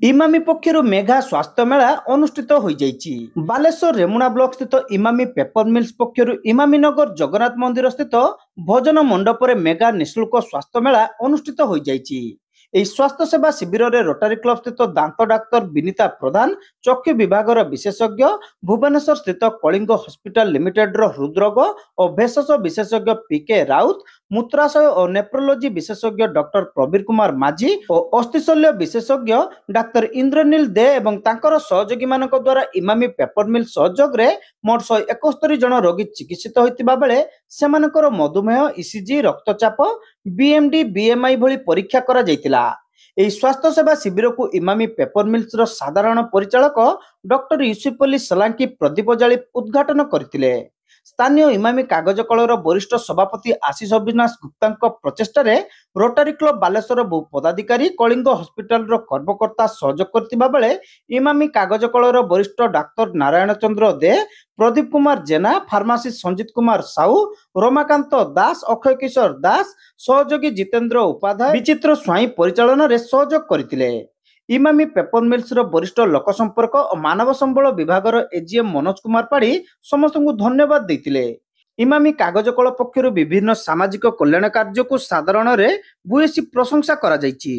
Emami पक्षर mega स्वास्थ्य मेला अनुष्ठित हो जाइछि। बालेश्वर रेमुणा ब्लॉक स्थित इमामी पेपर मिल्स पक्षर इमामी नगर जगन्नाथ मंदिर स्थित भोजन मंडप मेगा निःशुल्क स्वास्थ्य मेला अनुष्ठित हो जाइछि। ଏହି ସ୍ୱାସ୍ଥ୍ୟ ସେବା ଶିବିରରେ ରୋଟାରୀ କ୍ଲବ ସ୍ଥିତ ଦାନ୍ତ ଡାକ୍ତର ବିନିତା ପ୍ରଧାନ, ଚକ୍ଷୁ ବିଭାଗର ବିଶେଷଜ୍ଞ, ଭୁବନେଶ୍ୱର ସ୍ଥିତ କଳିଙ୍ଗ ହସ୍ପିଟାଲ ଲିମିଟେଡର ହୃଦରୋଗ ଓ ଭେଷଜ ବିଶେଷଜ୍ଞ ପିକେ ରାଉତ, ମୂତ୍ରାଶୟ ଓ ନେଫ୍ରୋଲୋଜି ବିଶେଷଜ୍ଞ ଡକ୍ଟର ପ୍ରବୀର କୁମାର ମାଝୀ ଓ ଅସ୍ଥିଶଲ୍ୟ ବିଶେଷଜ୍ଞ ଡାକ୍ତର ଇନ୍ଦ୍ରନୀଲ ଦେ ଏବଂ ତାଙ୍କର ସହଯୋଗୀମାନଙ୍କ ଦ୍ୱାରା ଇମାମି ପେପର ମିଲ୍ ସହଯୋଗରେ ମୋଟ 171 ଜଣ ରୋଗୀ ଚିକିତ୍ସିତ ହୋଇଥିବା ବେଳେ ସେମାନଙ୍କର ମଧୁମେହ, ଇସିଜି, ରକ୍ତଚାପ, ବିଏମଡି, ବିଏମଆଇ ଭଳି ପରୀକ୍ଷା କରାଯାଇଥିଲା। ଏହି ସ୍ୱାସ୍ଥ୍ୟ ସେବା ଶିବିରକୁ ଇମାମି ପେପର ମିଲ୍ସର ସାଧାରଣ ପରିଚାଳକ ଡକ୍ଟର ୟୁସୁଫ ଅଲି ସଲାଙ୍କି ପ୍ରଦୀପ ଜାଳି ଉଦ୍ଘାଟନ କରିଥିଲେ। ସ୍ଥାନୀୟ ଇମାମି କାଗଜ କଳର ବରିଷ୍ଠ ସଭାପତି ଆଶିଷ ଅବିନାଶ ଗୁପ୍ତାଙ୍କ ପ୍ରଚେଷ୍ଟାରେ ରୋଟାରୀ କ୍ଲବ ବାଲେଶ୍ୱର ବହୁ ପଦାଧିକାରୀ, କଳିଙ୍ଗ ହସ୍ପିଟାଲର କର୍ମକର୍ତ୍ତା ସହଯୋଗ କରିଥିବା ବେଳେ ଇମାମି କାଗଜ କଳର ବରିଷ୍ଠ ଡାକ୍ତର ନାରାୟଣ ଚନ୍ଦ୍ର ଦେ, ପ୍ରଦୀପ କୁମାର ଜେନା, ଫାର୍ମାସିଷ୍ଟ ସଞ୍ଜିତ କୁମାର ସାହୁ, ରମାକାନ୍ତ ଦାସ, ଅକ୍ଷୟ କିଶୋର ଦାସ, ସହଯୋଗୀ ଜିତେନ୍ଦ୍ର ଉପାଧ୍ୟାୟ, ବିଚିତ୍ର ସ୍ୱାଇଁ ପରିଚାଳନାରେ ସହଯୋଗ କରିଥିଲେ। ଇମାମି ପେପର ମିଲ୍ସର ବରିଷ୍ଠ ଲୋକ ସମ୍ପର୍କ ଓ ମାନବ ସମ୍ବଳ ବିଭାଗର ଏଜିଏମ୍ ମନୋଜ କୁମାର ପାଢ଼ୀ ସମସ୍ତଙ୍କୁ ଧନ୍ୟବାଦ ଦେଇଥିଲେ। ଇମାମି କାଗଜ କଳ ପକ୍ଷରୁ ବିଭିନ୍ନ ସାମାଜିକ କଲ୍ୟାଣ କାର୍ଯ୍ୟକୁ ସାଧାରଣରେ ଭୂୟସୀ ପ୍ରଶଂସା କରାଯାଇଛି।